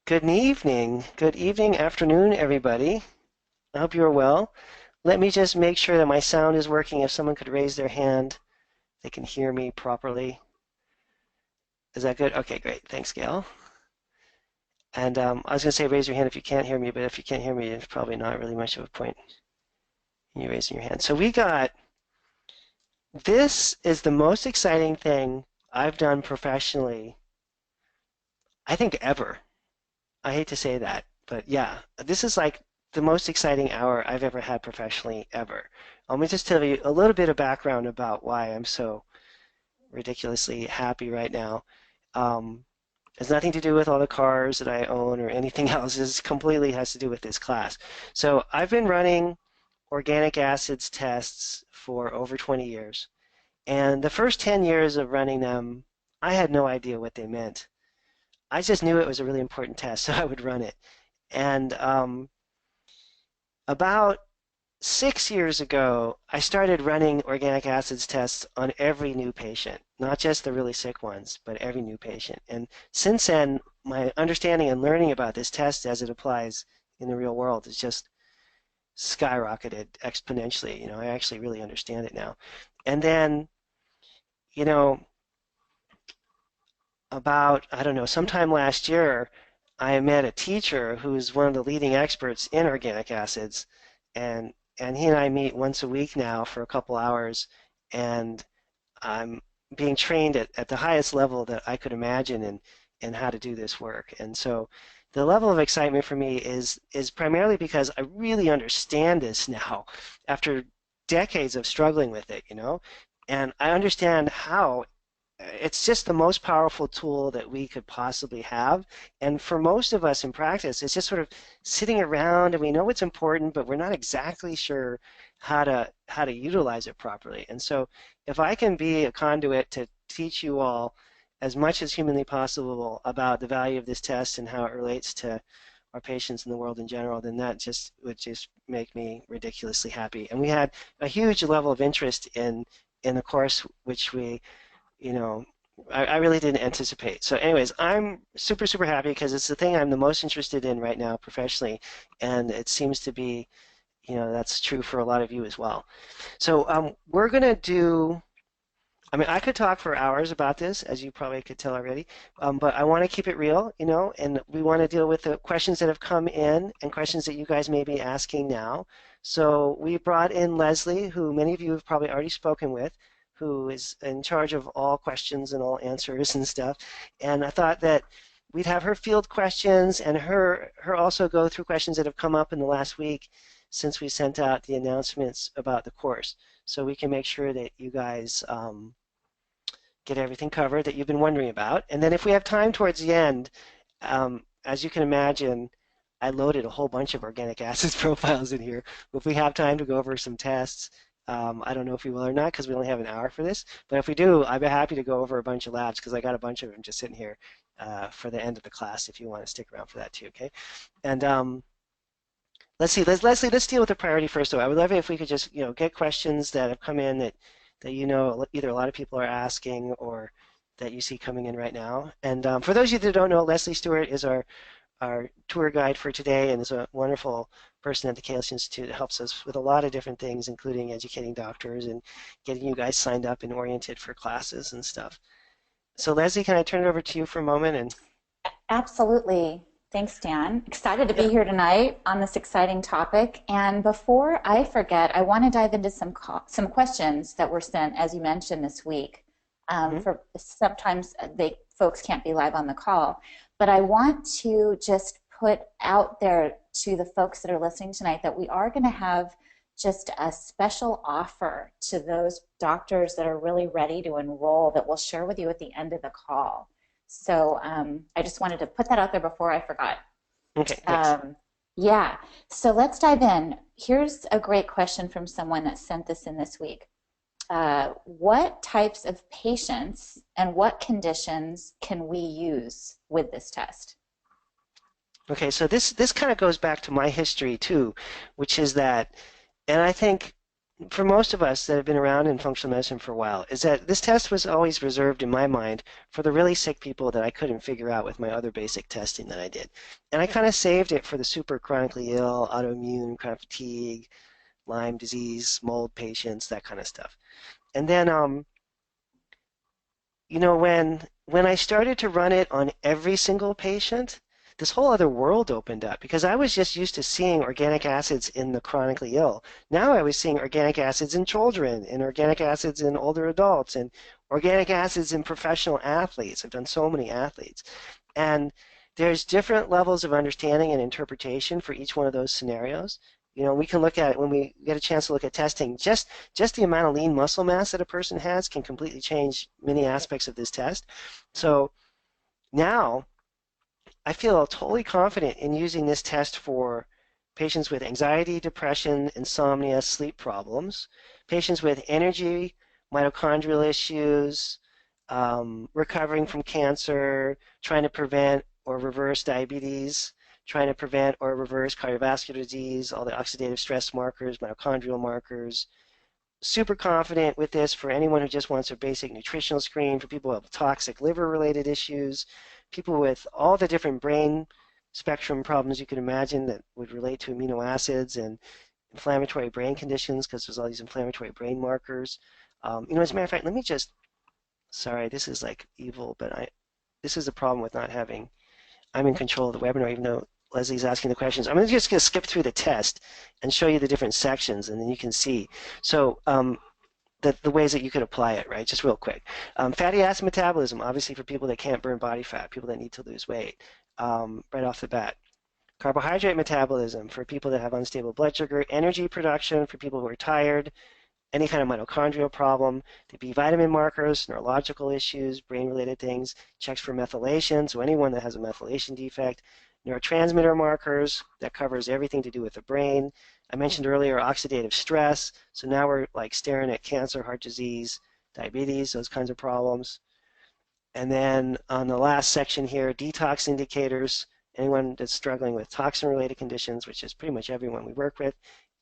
Good evening. Good evening, afternoon, everybody. I hope you're well. Let me just make sure that my sound is working. If someone could raise their hand, they can hear me properly. Is that good? Okay, great. Thanks, Gail. And I was going to say raise your hand if you can't hear me, but if you can't hear me, there's probably not really much of a point in you raising your hand. So this is the most exciting thing I've done professionally, I think ever. I hate to say that, but yeah, this is like the most exciting hour I've ever had professionally ever. Let me just tell you a little bit of background about why I'm so ridiculously happy right now. Um, it has nothing to do with all the cars that I own or anything else. This completely has to do with this class. So I've been running organic acids tests for over 20 years. And the first 10 years of running them, I had no idea what they meant. I just knew it was a really important test, so I would run it. And about 6 years ago, I started running organic acids tests on every new patient, not just the really sick ones, but every new patient. And since then, my understanding and learning about this test as it applies in the real world is just skyrocketed exponentially. I actually really understand it now. And then, you know, about, I don't know, sometime last year, I met a teacher who's one of the leading experts in organic acids, and he and I meet once a week now for a couple hours, and I'm being trained at the highest level that I could imagine in how to do this work. And so the level of excitement for me is primarily because I really understand this now after decades of struggling with it. And I understand how it's just the most powerful tool that we could possibly have. And for most of us in practice, it's just sort of sitting around and we know it's important, but we're not exactly sure how to utilize it properly. And so if I can be a conduit to teach you all as much as humanly possible about the value of this test and how it relates to our patients in the world in general, then that just would just make me ridiculously happy. And we had a huge level of interest in the course, which you know, I really didn't anticipate. So anyways, I'm super, super happy because it's the thing I'm the most interested in right now professionally, and it seems to be, that's true for a lot of you as well. So we're going to do, I mean, I could talk for hours about this, as you probably could tell already, but I want to keep it real, and we want to deal with the questions that have come in and questions that you guys may be asking now. So we brought in Leslie, who many of you have probably already spoken with, who is in charge of all questions and all answers and stuff. And I thought that we'd have her field questions and her also go through questions that have come up in the last week since we sent out the announcements about the course. So we can make sure that you guys get everything covered that you've been wondering about. And then if we have time towards the end, as you can imagine, I loaded a whole bunch of organic acids profiles in here. If we have time to go over some tests, I don't know if we will or not because we only have an hour for this. But if we do, I'd be happy to go over a bunch of labs because I got a bunch of them just sitting here for the end of the class if you want to stick around for that too, okay? And let's see, Leslie, let's deal with the priority first though. I would love it if we could just, get questions that have come in that either a lot of people are asking or that you see coming in right now. And for those of you that don't know, Leslie Stewart is our tour guide for today and is a wonderful person at the Kalish Institute that helps us with a lot of different things, including educating doctors and getting you guys signed up and oriented for classes and stuff. So Leslie, can I turn it over to you for a moment? And Absolutely. Thanks, Dan. Excited to yeah, be here tonight on this exciting topic. And before I forget, I want to dive into some questions that were sent, as you mentioned, this week. mhm. For sometimes folks can't be live on the call, but I want to just put out there to the folks that are listening tonight that we are going to have just a special offer to those doctors that are really ready to enroll that we'll share with you at the end of the call. So I just wanted to put that out there before I forgot. Okay, thanks. Um, yeah, so let's dive in. Here's a great question from someone that sent this in this week. What types of patients and what conditions can we use with this test? Okay, so this kind of goes back to my history too, which is that, and I think for most of us that have been around in functional medicine for a while, is that this test was always reserved in my mind for the really sick people that I couldn't figure out with my other basic testing that I did. And I kind of saved it for the super chronically ill, autoimmune, chronic fatigue, Lyme disease, mold patients, that kind of stuff. And then, when I started to run it on every single patient, this whole other world opened up because I was just used to seeing organic acids in the chronically ill. Now I was seeing organic acids in children and organic acids in older adults and organic acids in professional athletes. I've done so many athletes. And there's different levels of understanding and interpretation for each one of those scenarios. We can look at it when we get a chance to look at testing. Just the amount of lean muscle mass that a person has can completely change many aspects of this test. So now I feel totally confident in using this test for patients with anxiety, depression, insomnia, sleep problems, patients with energy, mitochondrial issues, recovering from cancer, trying to prevent or reverse diabetes, trying to prevent or reverse cardiovascular disease, all the oxidative stress markers, mitochondrial markers. Super confident with this for anyone who just wants a basic nutritional screen, for people who have toxic liver-related issues, people with all the different brain spectrum problems you can imagine that would relate to amino acids and inflammatory brain conditions because there's all these inflammatory brain markers. As a matter of fact, let me just, sorry, this is like evil, but this is the problem with not having, I'm in control of the webinar even though Leslie's asking the questions. I'm just going to skip through the test and show you the different sections and then you can see. So the ways that you could apply it, right? Just real quick. Fatty acid metabolism, obviously for people that can't burn body fat, people that need to lose weight, right off the bat. Carbohydrate metabolism for people that have unstable blood sugar. Energy production for people who are tired. Any kind of mitochondrial problem. The B vitamin markers, neurological issues, brain-related things. Checks for methylation, so anyone that has a methylation defect. Neurotransmitter markers, that covers everything to do with the brain. I mentioned earlier oxidative stress, so now we're like staring at cancer, heart disease, diabetes, those kinds of problems. And then on the last section here, detox indicators, anyone that's struggling with toxin-related conditions, which is pretty much everyone we work with,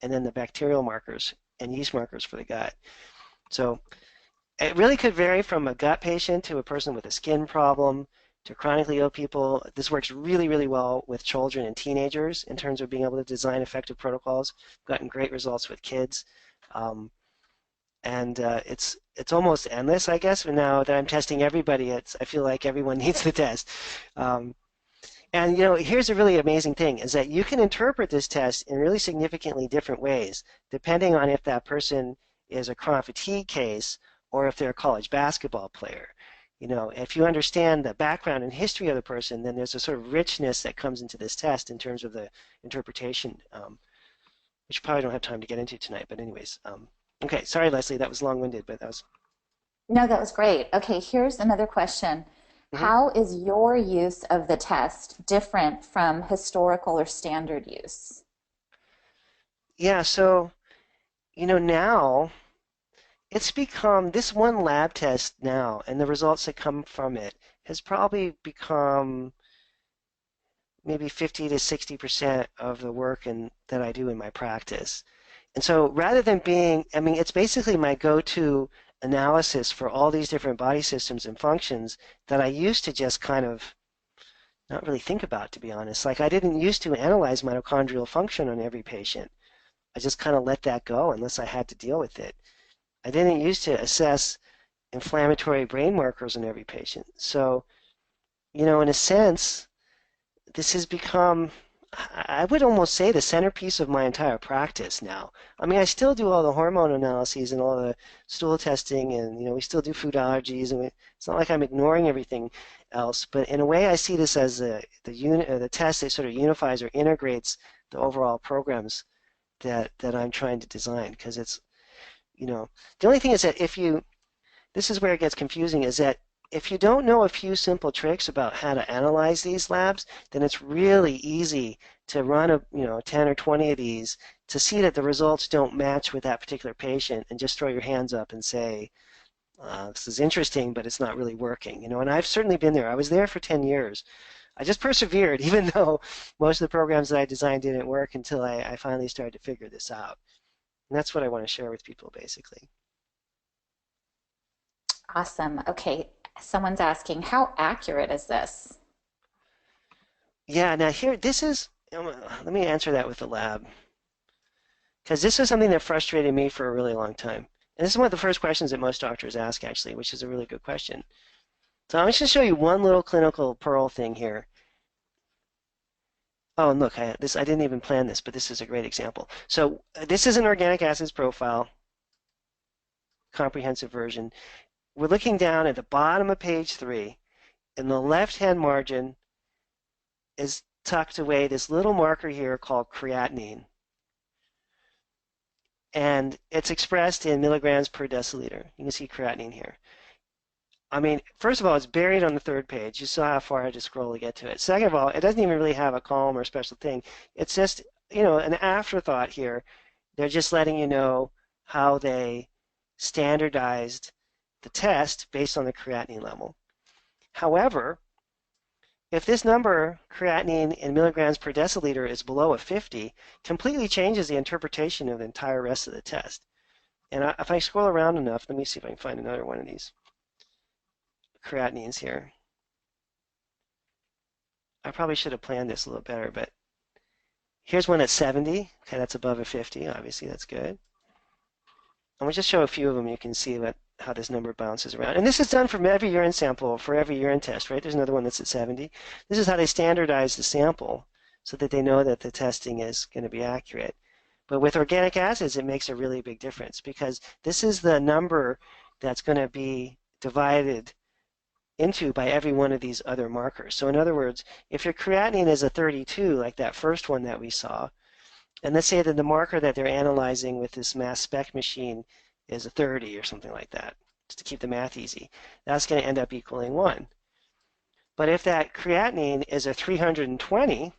and then the bacterial markers and yeast markers for the gut. So it really could vary from a gut patient to a person with a skin problem to chronically ill people. This works really, really well with children and teenagers in terms of being able to design effective protocols. We've gotten great results with kids. And it's almost endless, I guess. But now that I'm testing everybody, I feel like everyone needs the test. And here's a really amazing thing: is that you can interpret this test in really significantly different ways, depending on if that person is a chronic fatigue case or if they're a college basketball player. If you understand the background and history of the person, then there's a sort of richness that comes into this test in terms of the interpretation, which you probably don't have time to get into tonight. But anyways, okay, sorry, Leslie, that was long-winded, but that was. No, that was great. Okay, here's another question. Mhm. How is your use of the test different from historical or standard use? Yeah, so, now it's become this one lab test now, and the results that come from it has probably become maybe 50 to 60% of the work that I do in my practice. And so rather than it's basically my go-to analysis for all these different body systems and functions that I used to just kind of not really think about, to be honest. Like I didn't used to analyze mitochondrial function on every patient. I just kind of let that go unless I had to deal with it. I didn't used to assess inflammatory brain markers in every patient. So, in a sense, this has become, I would almost say, the centerpiece of my entire practice now. I mean, I still do all the hormone analyses and all the stool testing, and we still do food allergies, and it's not like I'm ignoring everything else. But in a way, I see this as the test that sort of unifies or integrates the overall programs that I'm trying to design. Because the only thing is that this is where it gets confusing, is that if you don't know a few simple tricks about how to analyze these labs, then it's really easy to run 10 or 20 of these to see that the results don't match with that particular patient and just throw your hands up and say, this is interesting, but it's not really working. And I've certainly been there. I was there for 10 years. I just persevered, even though most of the programs that I designed didn't work until I finally started to figure this out. And that's what I want to share with people, basically. Awesome. Okay, someone's asking, how accurate is this? Yeah, now here, let me answer that with the lab. Because this is something that frustrated me for a really long time. And this is one of the first questions that most doctors ask, actually, which is a really good question. So I'm just going to show you one little clinical pearl thing here. Oh, and look, I didn't even plan this, but this is a great example. So this is an organic acids profile, comprehensive version. We're looking down at the bottom of page 3. In the left-hand margin is tucked away this little marker here called creatinine. And it's expressed in milligrams per deciliter. You can see creatinine here. I mean, first of all, it's buried on the 3rd page. You saw how far I had to scroll to get to it. Second of all, it doesn't even really have a column or special thing. It's just, an afterthought here. They're just letting you know how they standardized the test based on the creatinine level. However, if this number, creatinine in milligrams per deciliter, is below a 50, completely changes the interpretation of the entire rest of the test. And if I scroll around enough, let me see if I can find another one of these creatinines here. I probably should have planned this a little better, but here's one at 70. Okay, that's above a 50. Obviously, that's good. I'm going to just show a few of them. You can see how this number bounces around. And this is done from every urine sample for every urine test, right? There's another one that's at 70. This is how they standardize the sample so that they know that the testing is going to be accurate. But with organic acids, it makes a really big difference because this is the number that's going to be divided into by every one of these other markers. So in other words, if your creatinine is a 32, like that first one that we saw, and let's say that the marker that they're analyzing with this mass spec machine is a 30 or something like that, just to keep the math easy, that's going to end up equaling 1. But if that creatinine is a 320,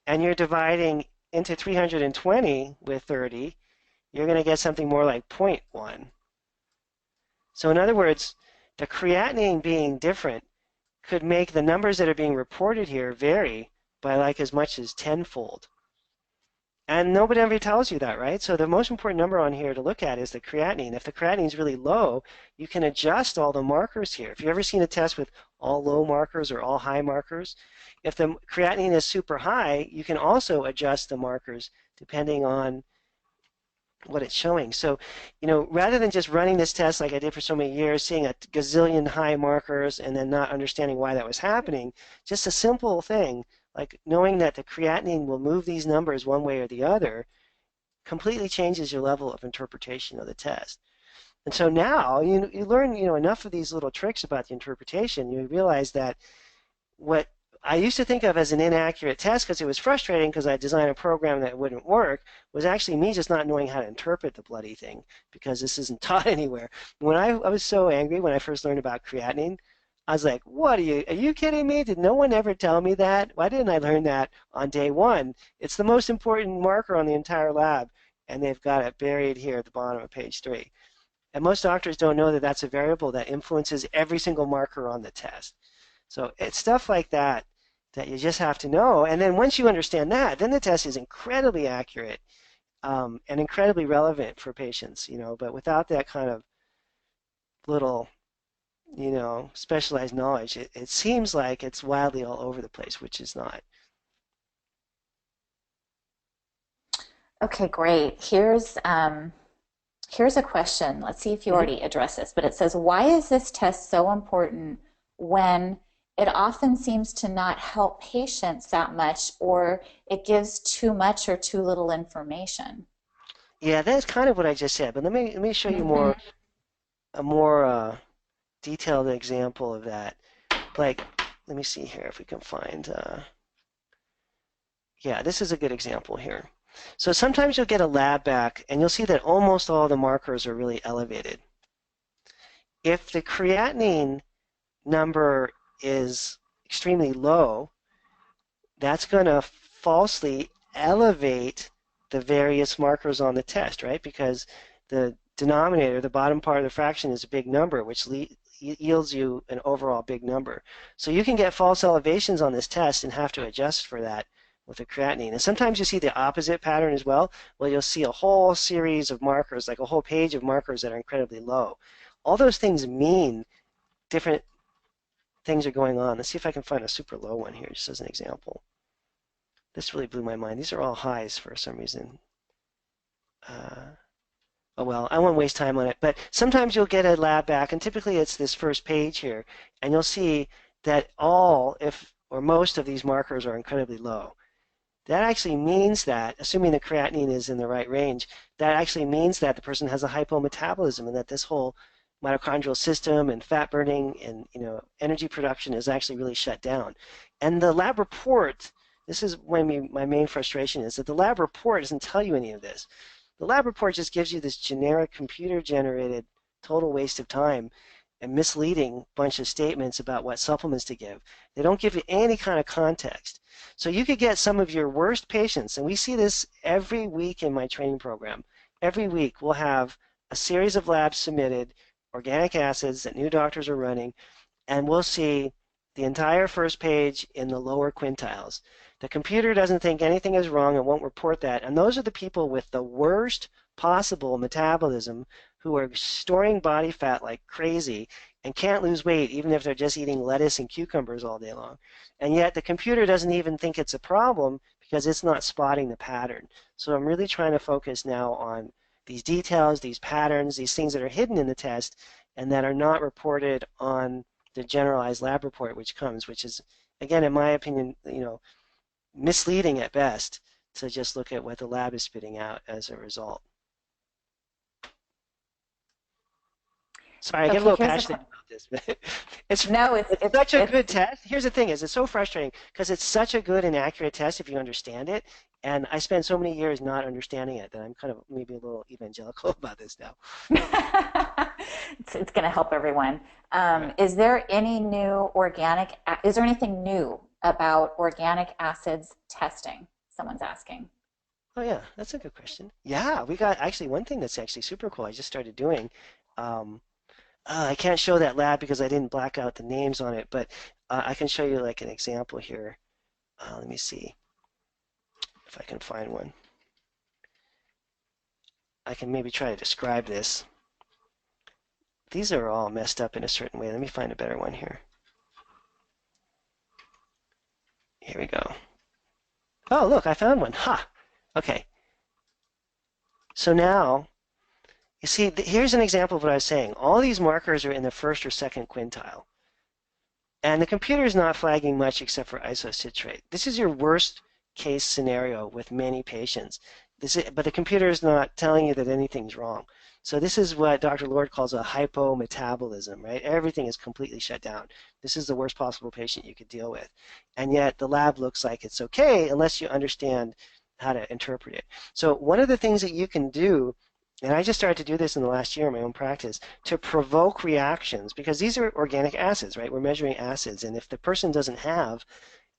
and you're dividing into 320 with 30, you're going to get something more like 0.1. So in other words, the creatinine being different could make the numbers that are being reported here vary by like as much as tenfold. And nobody ever tells you that, right? So the most important number on here to look at is the creatinine. If the creatinine is really low, you can adjust all the markers here. If you've ever seen a test with all low markers or all high markers, if the creatinine is super high, you can also adjust the markers depending on what it's showing. So, rather than just running this test like I did for so many years, seeing a gazillion high markers and then not understanding why that was happening, just a simple thing like knowing that the creatinine will move these numbers one way or the other completely changes your level of interpretation of the test. And so now you learn enough of these little tricks about the interpretation, you realize that what I used to think of as an inaccurate test because it was frustrating because I designed a program that wouldn't work was actually me just not knowing how to interpret the bloody thing because this isn't taught anywhere. When I was so angry when I first learned about creatinine, I was like, what are you kidding me? Did no one ever tell me that? Why didn't I learn that on day 1? It's the most important marker on the entire lab, and they've got it buried here at the bottom of page 3. And most doctors don't know that that's a variable that influences every single marker on the test. So it's stuff like that that you just have to know. And then once you understand that, then the test is incredibly accurate and incredibly relevant for patients, but without that kind of little specialized knowledge, it seems like it's wildly all over the place, which is not. Okay, great. Here's a question. Let's see if you Mhm. already addressed this, but it says, why is this test so important when it often seems to not help patients that much, or it gives too much or too little information? Yeah, that's kind of what I just said, but let me show you Mm-hmm. a more detailed example of that. Like, let me see here if we can find. Yeah, this is a good example here. So sometimes you'll get a lab back, and you'll see that almost all the markers are really elevated. If the creatinine number is extremely low, that's going to falsely elevate the various markers on the test, right? Because the denominator, the bottom part of the fraction, is a big number, which yields you an overall big number. So you can get false elevations on this test and have to adjust for that with the creatinine. And sometimes you see the opposite pattern as well. Well, you'll see a whole series of markers, like a whole page of markers that are incredibly low. All those things mean different things are going on. Let's see if I can find a super low one here, just as an example. This really blew my mind. These are all highs for some reason. Oh well, I won't waste time on it. But sometimes you'll get a lab back, and typically it's this first page here, and you'll see that all, if or most of these markers are incredibly low. That actually means that, assuming the creatinine is in the right range, that actually means that the person has a hypometabolism and that this whole mitochondrial system and fat burning and energy production is actually really shut down. And the lab report, this is when my main frustration is that the lab report doesn't tell you any of this. The lab report just gives you this generic computer-generated total waste of time and misleading bunch of statements about what supplements to give. They don't give you any kind of context. So you could get some of your worst patients, and we see this every week in my training program. Every week we'll have a series of labs submitted, organic acids that new doctors are running, and we'll see the entire first page in the lower quintiles. The computer doesn't think anything is wrong and won't report that. And those are the people with the worst possible metabolism who are storing body fat like crazy and can't lose weight even if they're just eating lettuce and cucumbers all day long. And yet the computer doesn't even think it's a problem because it's not spotting the pattern. So I'm really trying to focus now on these details, these patterns, these things that are hidden in the test and that are not reported on the generalized lab report which is, again, in my opinion, misleading at best to just look at what the lab is spitting out as a result. Sorry, I get a Okay, little here's passionate about this, but it's no, it's such a good test. Here's the thing is it's so frustrating because it's such a good and accurate test if you understand it. And I spent so many years not understanding it that I'm kind of maybe a little evangelical about this now. it's going to help everyone. Right. Is there any new is there anything new about organic acids testing? Someone's asking. Oh yeah, that's a good question. Yeah, we got actually one thing that's actually super cool. I just started doing. Um, I can't show that lab because I didn't black out the names on it, but I can show you like an example here. Let me see if I can find one. I can maybe try to describe this. These are all messed up in a certain way. Let me find a better one here. Here we go. Oh, look, I found one. Ha! Okay. So now, you see, here's an example of what I was saying. All these markers are in the first or second quintile. And the computer is not flagging much except for isocitrate. This is your worst case scenario with many patients. But the computer is not telling you that anything's wrong. So this is what Dr. Lord calls a hypometabolism, right? Everything is completely shut down. This is the worst possible patient you could deal with. And yet the lab looks like it's okay unless you understand how to interpret it. So one of the things that you can do, and I just started to do this in the last year in my own practice, to provoke reactions, because these are organic acids, right? We're measuring acids, and if the person doesn't have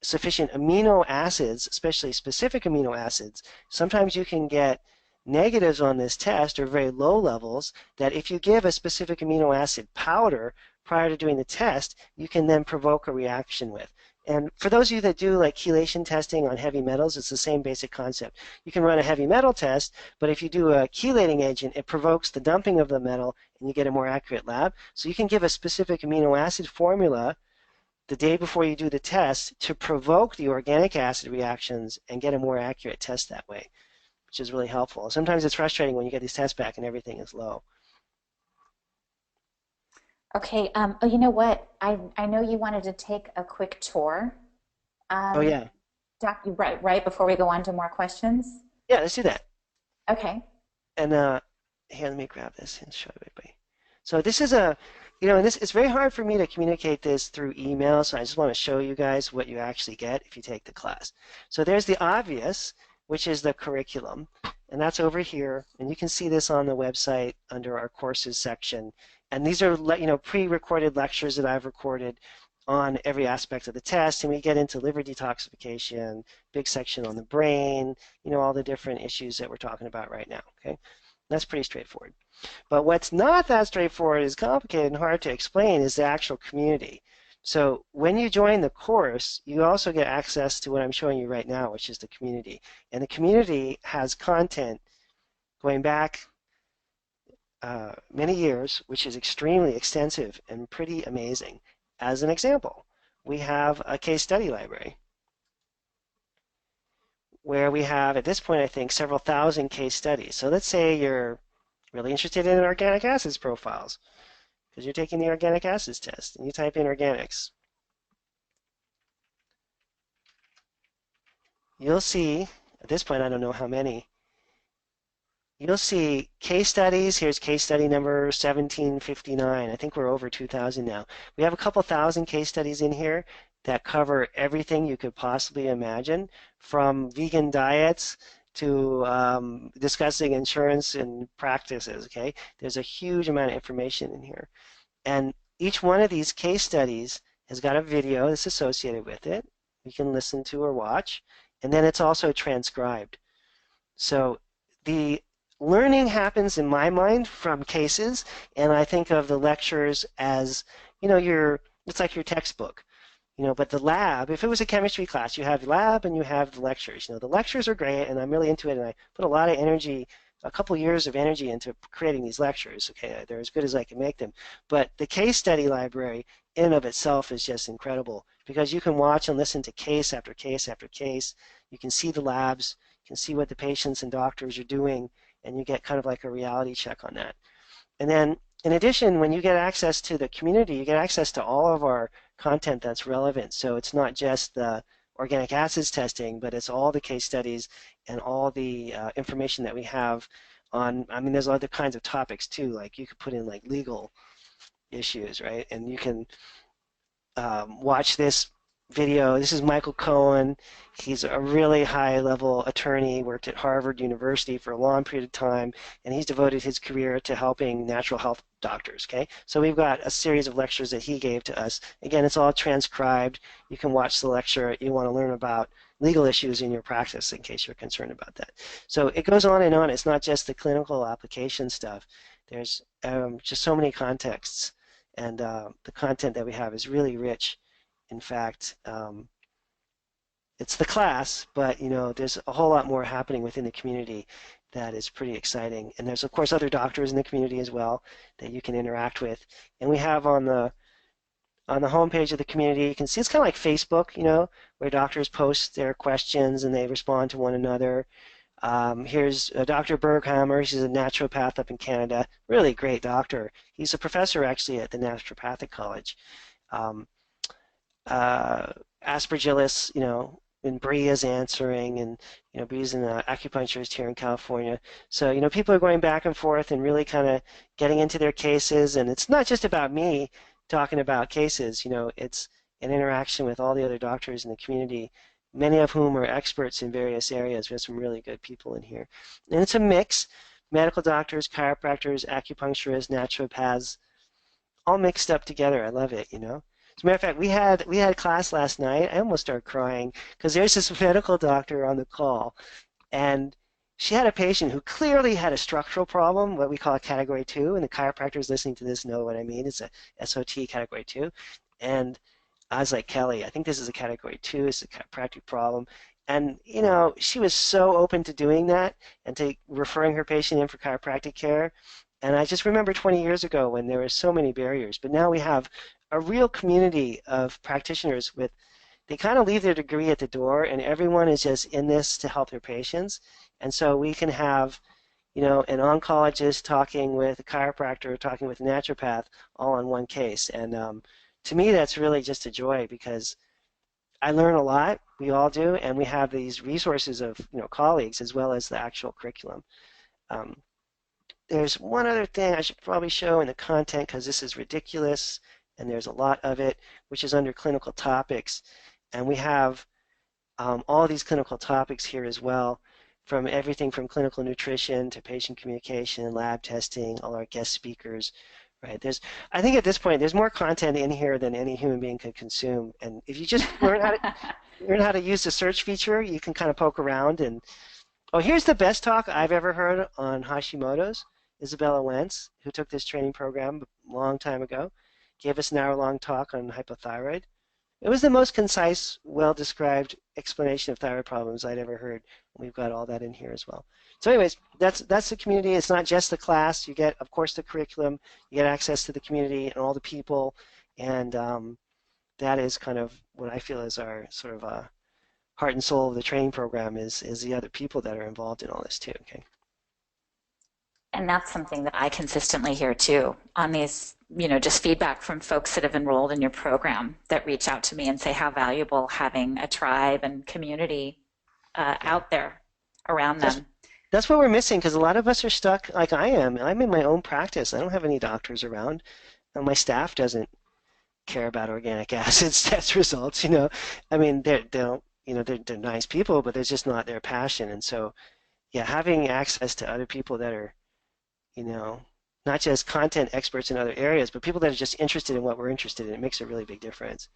sufficient amino acids, especially specific amino acids, sometimes you can get negatives on this test or very low levels that if you give a specific amino acid powder prior to doing the test, you can then provoke a reaction with. And for those of you that do like chelation testing on heavy metals, it's the same basic concept. You can run a heavy metal test, but if you do a chelating agent, it provokes the dumping of the metal and you get a more accurate lab. So you can give a specific amino acid formula the day before you do the test to provoke the organic acid reactions and get a more accurate test that way, which is really helpful. Sometimes it's frustrating when you get these tests back and everything is low. Okay, oh, you know what? I know you wanted to take a quick tour. Oh Um, yeah, right before we go on to more questions. yeah, let's do that. Okay. And here, let me grab this and show everybody. So this is and this it's very hard for me to communicate this through email, so I just want to show you guys what you actually get if you take the class. So there's the obvious, which is the curriculum, and that's over here, and you can see this on the website under our courses section. And these are pre-recorded lectures that I've recorded on every aspect of the test, and we get into liver detoxification, big section on the brain, all the different issues that we're talking about right now. Okay, that's pretty straightforward. But what's not that straightforward, is complicated and hard to explain, is the actual community. So when you join the course, you also get access to what I'm showing you right now, which is the community. And the community has content going back many years, which is extremely extensive and pretty amazing. As an example, we have a case study library where we have, at this point, I think, several thousand case studies. So let's say you're really interested in organic acids profiles because you're taking the organic acids test and you type in organics. You'll see, at this point, I don't know how many, you'll see case studies. Here's case study number 1759. I think we're over 2,000 now. We have a couple thousand case studies in here that cover everything you could possibly imagine, from vegan diets to discussing insurance and practices, okay? There's a huge amount of information in here. And each one of these case studies has got a video that's associated with it you can listen to or watch, and then it's also transcribed. So the learning happens in my mind from cases, and I think of the lectures as, it's like your textbook. But the lab, if it was a chemistry class, you have the lab and you have the lectures. The lectures are great, and I'm really into it, and I put a lot of energy, a couple years of energy into creating these lectures. Okay, they're as good as I can make them. But the case study library in and of itself is just incredible because you can watch and listen to case after case after case. You can see the labs, you can see what the patients and doctors are doing, and you get kind of like a reality check on that. And then in addition, when you get access to the community, you get access to all of our content that's relevant. So it's not just the organic acids testing, but it's all the case studies and all the information that we have on, there's other kinds of topics too, like you could put in like legal issues, right? And you can watch this video. This is Michael Cohen. He's a really high-level attorney, worked at Harvard University for a long period of time, and he's devoted his career to helping natural health doctors, okay? So we've got a series of lectures that he gave to us. Again, it's all transcribed. You can watch the lecture. You want to learn about legal issues in your practice in case you're concerned about that. So it goes on and on. It's not just the clinical application stuff. There's just so many contexts, and the content that we have is really rich. In fact, it's the class, but there's a whole lot more happening within the community that is pretty exciting. And there's of course other doctors in the community as well that you can interact with. And we have on the homepage of the community, you can see it's kind of like Facebook, where doctors post their questions and they respond to one another. Here's Dr. Berghammer. He's a naturopath up in Canada. Really great doctor. He's a professor actually at the Naturopathic College. Aspergillus, and Bree is answering, and Bree's an acupuncturist here in California. So people are going back and forth and really kind of getting into their cases, and it's not just about me talking about cases. It's an interaction with all the other doctors in the community, many of whom are experts in various areas. We have some really good people in here, and it's a mix: medical doctors, chiropractors, acupuncturists, naturopaths, all mixed up together. I love it. As a matter of fact, we had class last night. I almost started crying because there's this medical doctor on the call, and she had a patient who clearly had a structural problem, what we call a category 2, and the chiropractors listening to this know what I mean. It's a SOT category 2. And I was like, Kelly, I think this is a category 2. It's a chiropractic problem. And, she was so open to doing that and to referring her patient in for chiropractic care. And I just remember 20 years ago when there were so many barriers. But now we have a real community of practitioners they kind of leave their degree at the door, and everyone is just in this to help their patients. And so we can have, an oncologist talking with a chiropractor, talking with a naturopath, all on one case. And to me, that's really just a joy because I learn a lot. We all do, and we have these resources of colleagues as well as the actual curriculum. There's one other thing I should probably show in the content because this is ridiculous, and there's a lot of it, which is under clinical topics. And we have all these clinical topics here as well, from everything from clinical nutrition to patient communication, lab testing, all our guest speakers, right? I think at this point, there's more content in here than any human being could consume. And if you just learn how to use the search feature, you can kind of poke around. And oh, here's the best talk I've ever heard on Hashimoto's. Isabella Wentz, who took this training program a long time ago. gave us an hour-long talk on hypothyroid. It was the most concise, well-described explanation of thyroid problems I'd ever heard. We've got all that in here as well. So anyways, that's the community. It's not just the class. You get, of course, the curriculum. You get access to the community and all the people. And that is kind of what I feel is our sort of heart and soul of the training program is the other people that are involved in all this too. Okay. And that's something that I consistently hear too on these, just feedback from folks that have enrolled in your program that reach out to me and say how valuable having a tribe and community Yeah. out there around That's them. that's what we're missing because a lot of us are stuck like I am. I'm in my own practice. I don't have any doctors around. And my staff doesn't care about organic acids test results, you know. I mean, they don't, they're nice people, but it's just not their passion. And so, yeah, having access to other people that are, you know, not just content experts in other areas, but people that are just interested in what we're interested in, it makes a really big difference.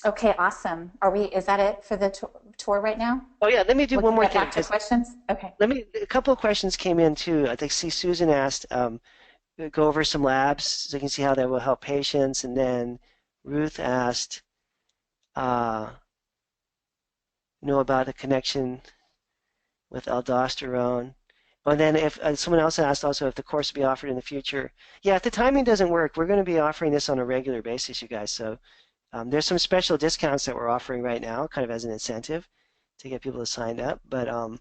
Okay, awesome. Is that it for the tour right now? Oh yeah, let me do We one can more get thing back to because questions. Okay. a couple of questions came in too. I think see Susan asked, go over some labs so you can see how that will help patients, and then Ruth asked, uh, about the connection with aldosterone. And then if someone else asked also if the course will be offered in the future. Yeah, if the timing doesn't work, we're going to be offering this on a regular basis, you guys. So there's some special discounts that we're offering right now, kind of as an incentive to get people to sign up. But I'm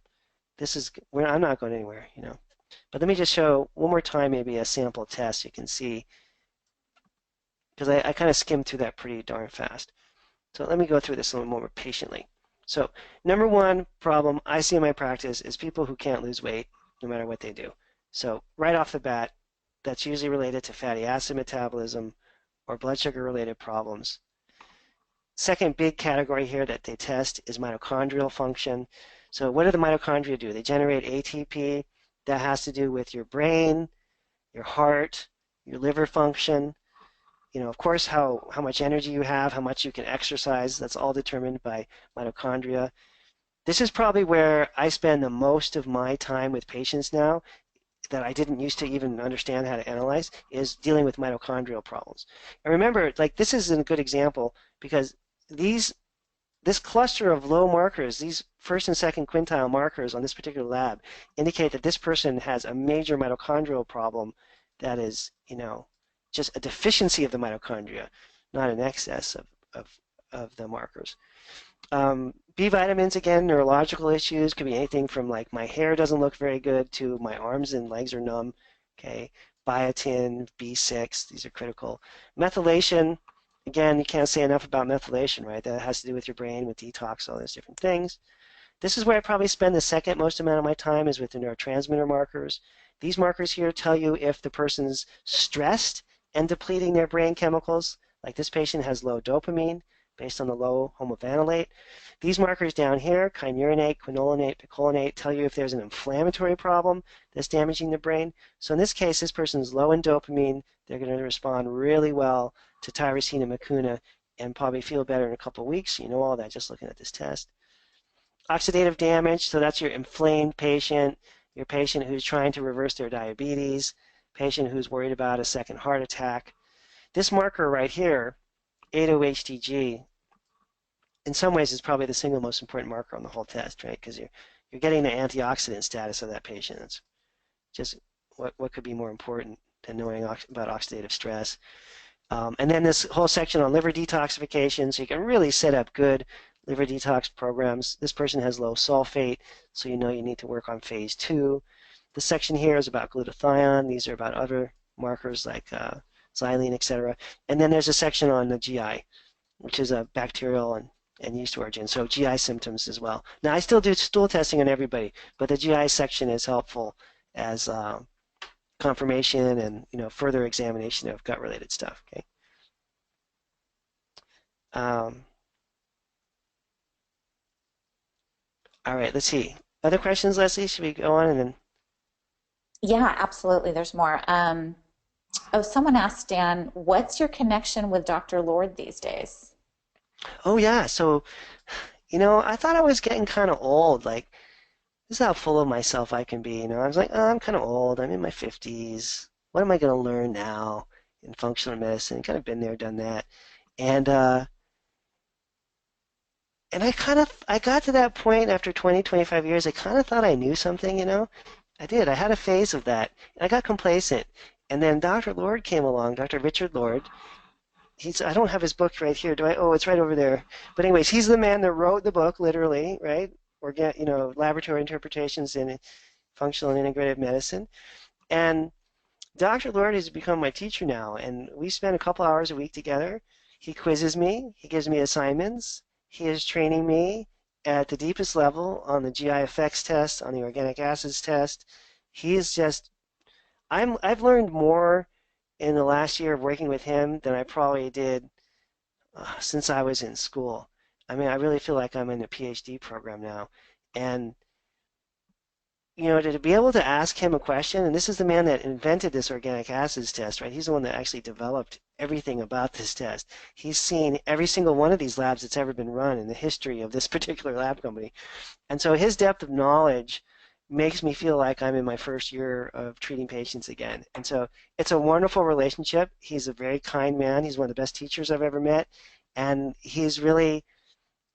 not going anywhere. But let me just show one more time maybe a sample test you can see, because I kind of skimmed through that pretty darn fast. So let me go through this a little more patiently. So number one problem I see in my practice is people who can't lose weight no matter what they do. So right off the bat, that's usually related to fatty acid metabolism or blood sugar related problems. Second big category here that they test is mitochondrial function. So what do the mitochondria do? They generate ATP that has to do with your brain, your heart, your liver function. Of course, how much energy you have, how much you can exercise, that's all determined by mitochondria. This is probably where I spend the most of my time with patients now that I didn't used to even understand how to analyze, is dealing with mitochondrial problems. And remember, like this is a good example because these this cluster of low markers, these first and second quintile markers on this particular lab, indicate that this person has a major mitochondrial problem that is, just a deficiency of the mitochondria, not an excess of the markers. B vitamins, again, neurological issues, could be anything from like my hair doesn't look very good to my arms and legs are numb. Okay, biotin, B6, these are critical. Methylation, again, you can't say enough about methylation, right? That has to do with your brain, with detox, all those different things. This is where I probably spend the second most amount of my time is with the neurotransmitter markers. These markers here tell you if the person's stressed and depleting their brain chemicals. Like this patient has low dopamine based on the low homovanillate. These markers down here, kynurenate, quinolinate, picolinate, tell you if there's an inflammatory problem that's damaging the brain. So in this case, this person's low in dopamine. They're going to respond really well to tyrosine and mucuna and probably feel better in a couple of weeks. You know all that just looking at this test. Oxidative damage, so that's your inflamed patient, your patient who's trying to reverse their diabetes, patient who's worried about a second heart attack. This marker right here, 8-OHTG, in some ways is probably the single most important marker on the whole test, right? Because you're getting the antioxidant status of that patient. It's just what could be more important than knowing about oxidative stress. And then this whole section on liver detoxification, so you can really set up good liver detox programs. This person has low sulfate, so you know you need to work on phase 2. The section here is about glutathione. These are about other markers like xylene, etc. And then there's a section on the GI, which is a bacterial and yeast origin, so GI symptoms as well. Now, I still do stool testing on everybody, but the GI section is helpful as confirmation and further examination of gut-related stuff. Okay. All right, let's see. Other questions, Leslie? Should we go on and then? Yeah, absolutely. There's more. Someone asked Dan, what's your connection with Dr. Lord these days? Oh yeah, so I thought I was getting kind of old. Like this is how full of myself I can be. I was like, oh, I'm kind of old. I'm in my 50s. what am I going to learn now in functional medicine? Kind of been there, done that. And I got to that point after 20, 25 years. I kind of thought I knew something, you know. I did. I had a phase of that, and I got complacent. And then Dr. Lord came along, Dr. Richard Lord. I don't have his book right here, do I? Oh, it's right over there. But anyways, he's the man that wrote the book, literally, right? Laboratory interpretations in functional and integrative medicine. And Dr. Lord has become my teacher now, and we spend a couple hours a week together. He quizzes me, he gives me assignments, he is training me at the deepest level on the GI effects test, on the organic acids test. He is just, I've learned more in the last year of working with him than I probably did since I was in school. I mean, I really feel like I'm in a PhD program now. And to be able to ask him a question, and this is the man that invented this organic acids test, right? He's the one that actually developed everything about this test. He's seen every single one of these labs that's ever been run in the history of this particular lab company. And so his depth of knowledge makes me feel like I'm in my first year of treating patients again. And so it's a wonderful relationship. He's a very kind man. He's one of the best teachers I've ever met. And he's really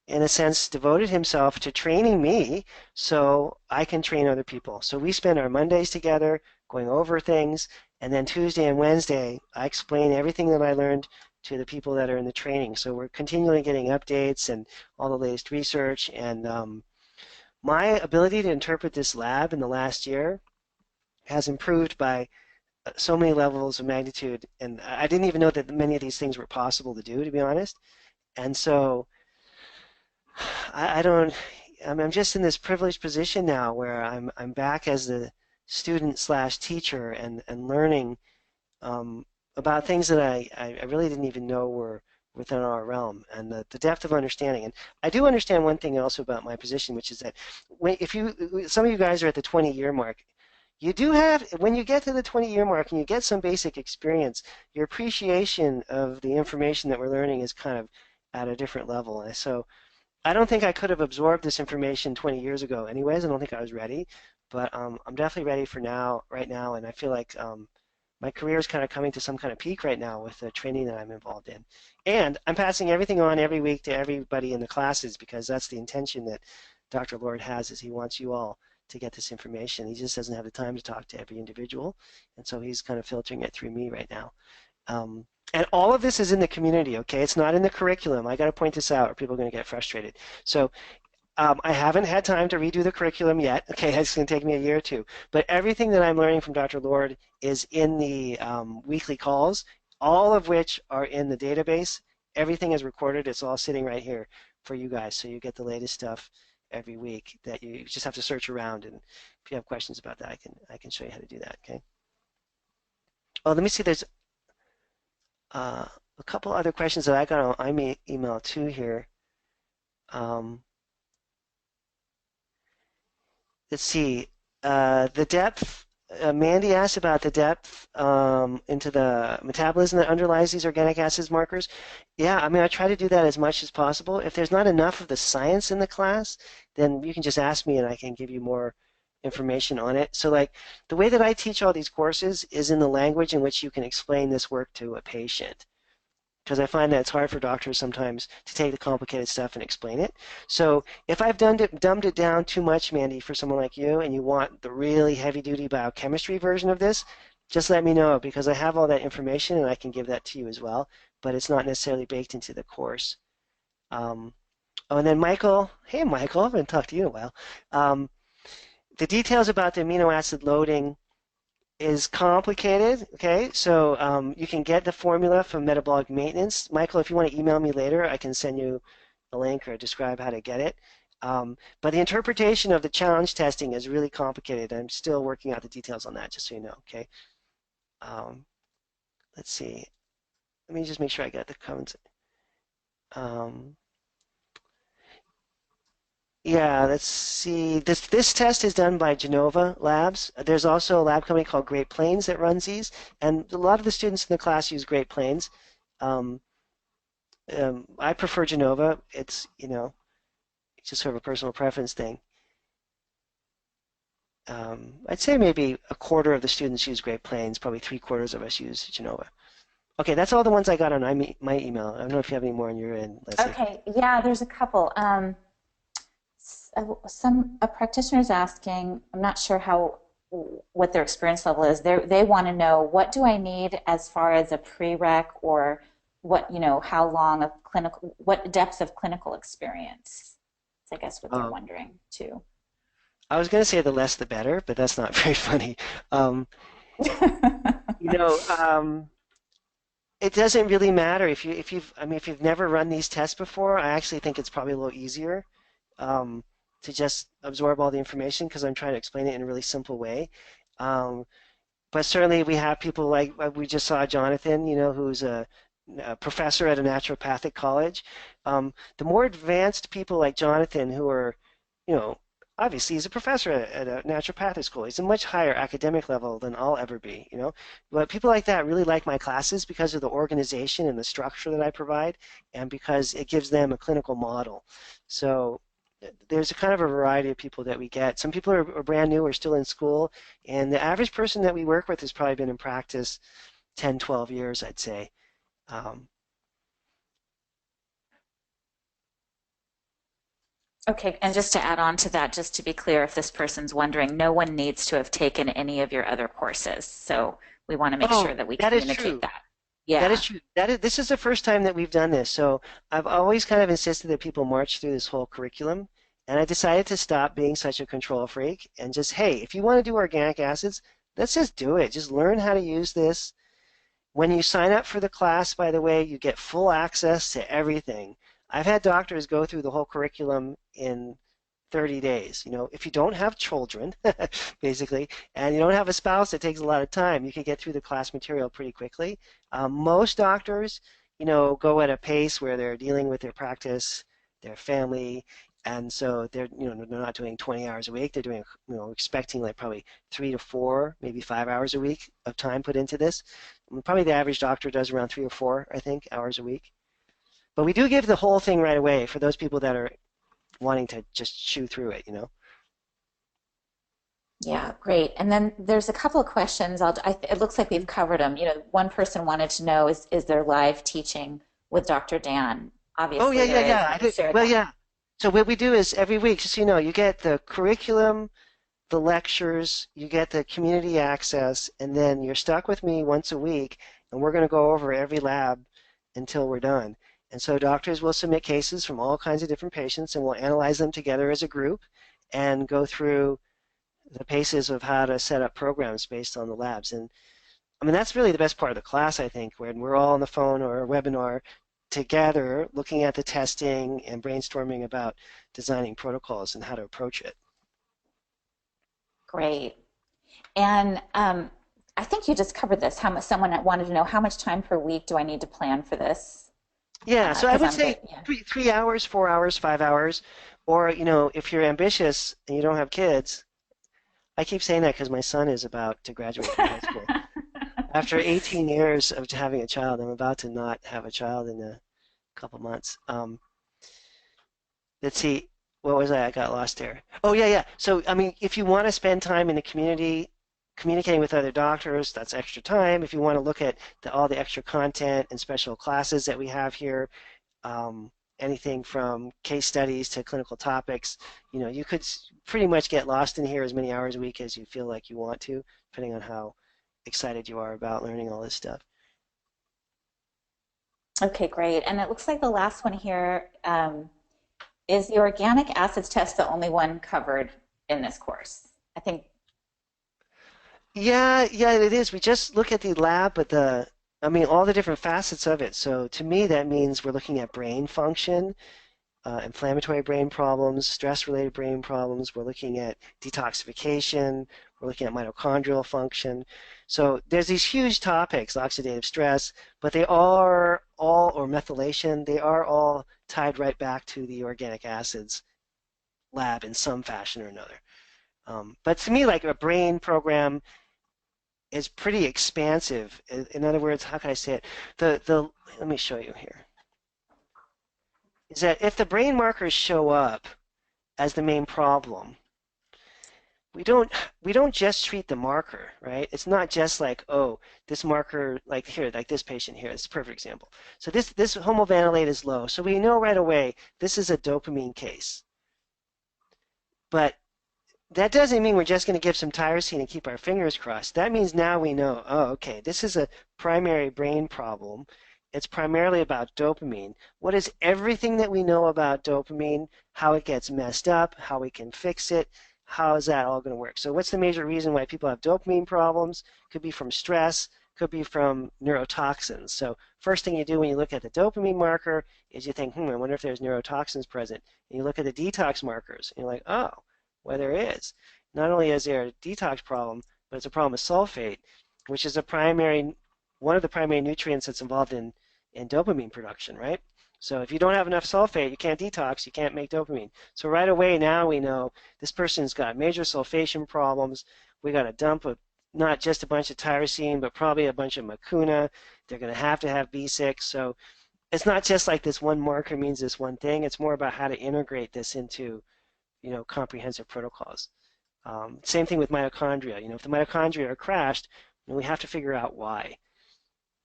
in a sense, devoted himself to training me so I can train other people. So we spend our Mondays together going over things, and then Tuesday and Wednesday, I explain everything that I learned to the people that are in the training. So we're continually getting updates and all the latest research. And my ability to interpret this lab in the last year has improved by so many levels of magnitude. And I didn't even know that many of these things were possible to do, to be honest. And so I don't. I'm just in this privileged position now where I'm back as the student slash teacher and learning um, about things that I really didn't even know were within our realm and the depth of understanding. And I do understand one thing also about my position, which is that if some of you guys are at the 20-year mark, you do have, when you get to the 20-year mark and you get some basic experience, your appreciation of the information that we're learning is kind of at a different level. And so I don't think I could have absorbed this information 20 years ago anyways. I don't think I was ready, but I'm definitely ready for now, right now, and I feel like my career is kind of coming to some kind of peak right now with the training that I'm involved in. And I'm passing everything on every week to everybody in the classes because that's the intention that Dr. Lord has is he wants you all to get this information. He just doesn't have the time to talk to every individual, and so he's kind of filtering it through me right now. Um, and all of this is in the community, okay? It's not in the curriculum. I got to point this out or people are going to get frustrated. So I haven't had time to redo the curriculum yet. Okay, it's going to take me a year or two. But everything that I'm learning from Dr. Lord is in the weekly calls, all of which are in the database. Everything is recorded. It's all sitting right here for you guys. So you get the latest stuff every week that you just have to search around. And if you have questions about that, I can show you how to do that, okay? Oh, let me see. There's uh, a couple other questions that I got on my email too here. Um, let's see. The depth. Mandy asked about the depth into the metabolism that underlies these organic acids markers. Yeah, I mean, I try to do that as much as possible. If there's not enough of the science in the class, then you can just ask me and I can give you more information on it. So like the way that I teach all these courses is in the language in which you can explain this work to a patient because I find that it's hard for doctors sometimes to take the complicated stuff and explain it. So if I've dumbed it down too much, Mandy, for someone like you, and you want the really heavy-duty biochemistry version of this, just let me know because I have all that information and I can give that to you as well, but it's not necessarily baked into the course. Um, oh, and then Michael, hey Michael, I haven't talked to you in a while. The details about the amino acid loading is complicated. Okay, so you can get the formula from metabolic maintenance. Michael, if you want to email me later, I can send you a link or describe how to get it. But the interpretation of the challenge testing is really complicated. I'm still working out the details on that, just so you know. Okay. Um, let's see. Let me just make sure I got the comments. Um, Yeah, let's see. This test is done by Genova Labs. There's also a lab company called Great Plains that runs these, and a lot of the students in the class use Great Plains. Um, I prefer Genova. It's just sort of a personal preference thing. I'd say maybe a quarter of the students use Great Plains, probably three-quarters of us use Genova. Okay, that's all the ones I got on my email. I don't know if you have any more on your end, Leslie. Okay, yeah, there's a couple. A practitioner is asking, I'm not sure how what their experience level is. They want to know, what do I need as far as a prereq, or what, how long of clinical, what depth of clinical experience? That's, I guess, what they're Oh, wondering too. I was going to say the less the better, but that's not very funny. Um, you know, it doesn't really matter if you've never run these tests before. I actually think it's probably a little easier um, to just absorb all the information because I'm trying to explain it in a really simple way. Um, but certainly we have people like we just saw Jonathan, who's a professor at a naturopathic college. The more advanced people like Jonathan, who are, you know, obviously he's a professor at a naturopathic school. He's a much higher academic level than I'll ever be. But people like that really like my classes because of the organization and the structure that I provide, and because it gives them a clinical model. So there's a kind of a variety of people that we get. Some people are brand new or still in school, and the average person that we work with has probably been in practice 10, 12 years, I'd say. Um, Okay, and just to add on to that, just to be clear, if this person's wondering, no one needs to have taken any of your other courses. So we want to make oh, sure that we that is communicate true. that. That is Yeah. true. This is the first time that we've done this. So I've always kind of insisted that people march through this whole curriculum. And I decided to stop being such a control freak and just, hey, if you want to do organic acids, let's just do it. Just learn how to use this. When you sign up for the class, by the way, you get full access to everything. I've had doctors go through the whole curriculum in 30 days. If you don't have children, basically, and you don't have a spouse that takes a lot of time, you can get through the class material pretty quickly. Most doctors, go at a pace where they're dealing with their practice, their family, and so they're not doing 20 hours a week. They're doing, expecting like probably 3 to 4, maybe 5 hours a week of time put into this. Probably the average doctor does around 3 or 4, I think, hours a week. But we do give the whole thing right away for those people that are wanting to just chew through it. Yeah, great. And then there's a couple of questions. It looks like we've covered them. One person wanted to know, is there live teaching with Dr. Dan? Oh yeah, Obviously yeah, there is. yeah. You shared Well, that. yeah. So what we do is every week, just so you know, you get the curriculum, the lectures, you get the community access, and then you're stuck with me once a week, and we're going to go over every lab until we're done. And so doctors will submit cases from all kinds of different patients, and we'll analyze them together as a group and go through the paces of how to set up programs based on the labs. And I mean, that's really the best part of the class, I think, when we're all on the phone or a webinar together looking at the testing and brainstorming about designing protocols and how to approach it. Great. And I think you just covered this. How much someone wanted to know, how much time per week do I need to plan for this? Yeah, so I Because would I'm say good. Yeah. 3 hours, 4 hours, 5 hours, or if you're ambitious and you don't have kids. I keep saying that because my son is about to graduate from high school. After 18 years of having a child, I'm about to not have a child in a couple months. Let's see, what was I? I got lost there. Oh, yeah, yeah. So, I mean, if you want to spend time in the community communicating with other doctors, that's extra time. If you want to look at all the extra content and special classes that we have here, um, anything from case studies to clinical topics, you could pretty much get lost in here as many hours a week as you feel like you want to, depending on how excited you are about learning all this stuff. Okay, great. And it looks like the last one here, is the organic acids test the only one covered in this course? I think. Yeah, yeah, it is. We just look at the lab, but I mean, all the different facets of it. So to me, that means we're looking at brain function, inflammatory brain problems, stress-related brain problems. We're looking at detoxification. We're looking at mitochondrial function. So there's these huge topics, oxidative stress, but they are all, or methylation, they are all tied right back to the organic acids lab in some fashion or another. But to me, like a brain program is pretty expansive. In other words, how can I say it? The Let me show you here. Is that if the brain markers show up as the main problem, we don't we don't just treat the marker, right? It's not just like, oh, this marker, like here, like this patient here, it's a perfect example. So this homovanillate is low, so we know right away this is a dopamine case. But that doesn't mean we're just going to give some tyrosine and keep our fingers crossed. That means now we know, oh, okay, this is a primary brain problem. It's primarily about dopamine. What is everything that we know about dopamine, how it gets messed up, how we can fix it, how is that all going to work? So what's the major reason why people have dopamine problems? Could be from stress, could be from neurotoxins. So first thing you do when you look at the dopamine marker is you think, I wonder if there's neurotoxins present. And you look at the detox markers, and you're like, oh, well, there is. Not only is there a detox problem, but it's a problem with sulfate, which is one of the primary nutrients that's involved in dopamine production, right? So if you don't have enough sulfate, you can't detox, you can't make dopamine. So right away now we know this person's got major sulfation problems. We got to dump not just a bunch of tyrosine, but probably a bunch of mucuna. They're going to have B6. So it's not just like this one marker means this one thing. It's more about how to integrate this into comprehensive protocols. Same thing with mitochondria. If the mitochondria are crashed, we have to figure out why.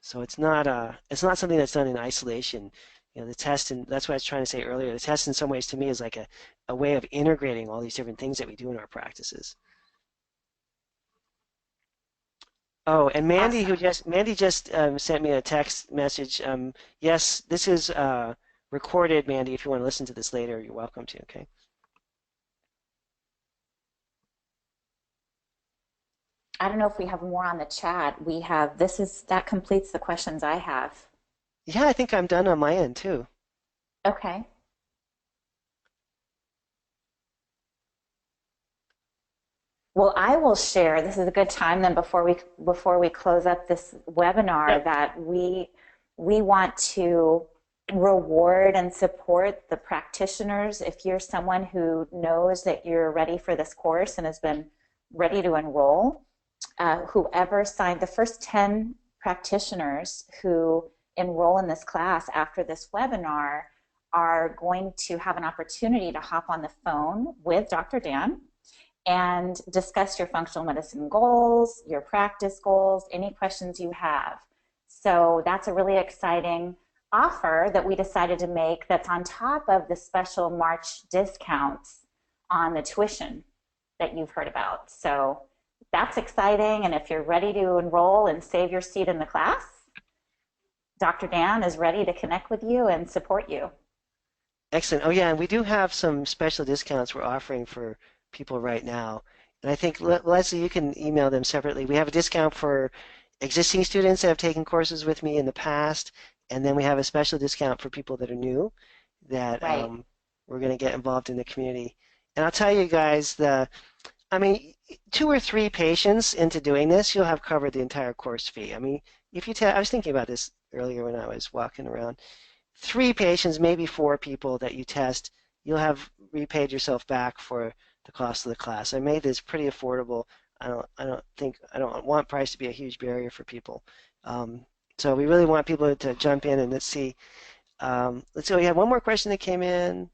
So it's not something that's done in isolation. The test, and that's what I was trying to say earlier. The test, in some ways, to me, is like a way of integrating all these different things that we do in our practices. Oh, and Awesome. Mandy just sent me a text message. Yes, this is recorded, Mandy. If you want to listen to this later, you're welcome to. Okay. I don't know if we have more on the chat. We have, that completes the questions I have. Yeah, I think I'm done on my end too. Okay. Well, I will share. This is a good time then before we close up this webinar Yep. that we want to reward and support the practitioners. If you're someone who knows that you're ready for this course and has been ready to enroll, whoever signed the first 10 practitioners who enroll in this class after this webinar are going to have an opportunity to hop on the phone with Dr. Dan and discuss your functional medicine goals, your practice goals, any questions you have. So that's a really exciting offer that we decided to make that's on top of the special March discounts on the tuition that you've heard about. So that's exciting. And if you're ready to enroll and save your seat in the class, Dr. Dan is ready to connect with you and support you. Excellent. Oh, yeah, and we do have some special discounts we're offering for people right now. And I think, Leslie, you can email them separately. We have a discount for existing students that have taken courses with me in the past, and then we have a special discount for people that are new that Right. we're going to get involved in the community. And I'll tell you guys, I mean, 2 or 3 patients into doing this, you'll have covered the entire course fee. I mean, I was thinking about this earlier when I was walking around. 3 patients, maybe 4 people that you test, you'll have repaid yourself back for the cost of the class. I made this pretty affordable. I don't want price to be a huge barrier for people. So we really want people to jump in and let's see. Let's see. We had one more question that came in.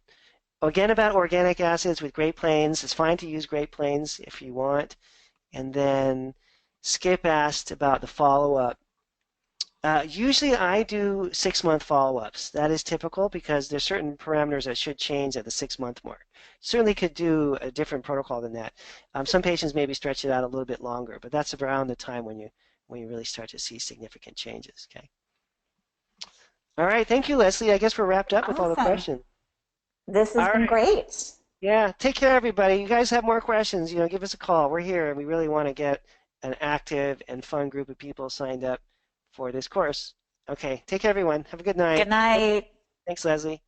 Again, about organic acids with Great Plains. It's fine to use Great Plains if you want. And then Skip asked about the follow-up. Usually I do 6-month follow-ups. That is typical because there's certain parameters that should change at the 6-month mark. Certainly could do a different protocol than that. Some patients maybe stretch it out a little bit longer, but that's around the time when you really start to see significant changes. Okay. All right. Thank you, Leslie. I guess we're wrapped up with all the Awesome. questions. This has All been right. great. Yeah. Take care, everybody. You guys have more questions, give us a call. We're here, and we really want to get an active and fun group of people signed up for this course. Okay. Take care, everyone. Have a good Good night. night. Thanks, Leslie.